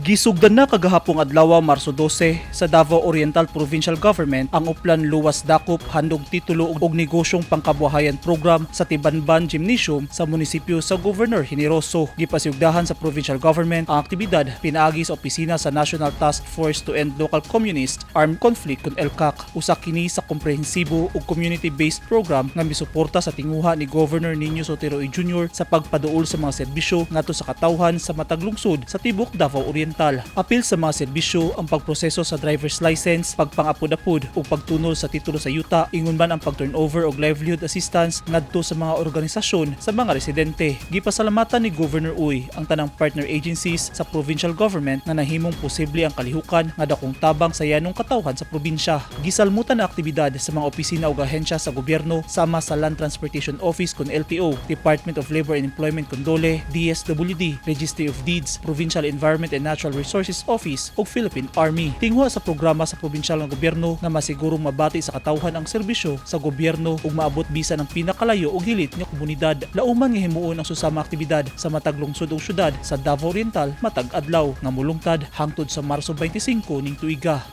Gisugdan na kagahapong adlaw Marso 12 sa Davao Oriental Provincial Government ang Uplan Luwas Dakop handog titulo og negosyong pangkabuhayan program sa Tibanban Gymnasium sa munisipyo sa Governor Generoso. Gipasiugdahan sa provincial government ang aktibidad pinaagi sa opisina sa National Task Force to End Local Communist Armed Conflict kun LCAC. Usa kini sa komprehensibo ug community-based program nga misuporta sa tinguha ni Governor Nino Sotero Jr. sa pagpaduol sa mga serbisyo ngadto sa katawhan sa matag lungsod sa tibok Davao Oriental. Apil sa mga serbisyo ang pagproseso sa driver's license, pagpangapod-apod o pagtunol sa titulo sa yuta, ingon man ang pag-turnover og livelihood assistance ngadto sa mga organisasyon sa mga residente. Gipasalamatan ni Governor Uy ang tanang partner agencies sa provincial government na nahimong posible ang kalihukan nga dakong tabang sa yanong katawhan sa probinsya. Gisalmutan na aktibidad sa mga opisina ug ahensya sa gobyerno sama sa Land Transportation Office kun LTO, Department of Labor and Employment kun DOLE, DSWD, Registry of Deeds, Provincial Environment and Natural Resources Office ug Philippine Army. Tingwa sa programa sa probinsyal nga gobyerno nga masigurong mabati sa katawhan ang serbisyo sa gobyerno ug maabot bisan ang pinakalayo ug hilit nga komunidad. Lauman nga himuon ang susama aktibidad sa matag lungsod ug syudad sa Davao Oriental matag adlaw nga mulungtad hangtod sa Marso 25 ning tuiga.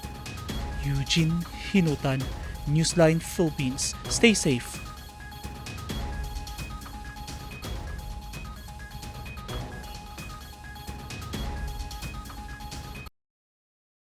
Eugene Hinutan, Newsline Philippines. Stay safe.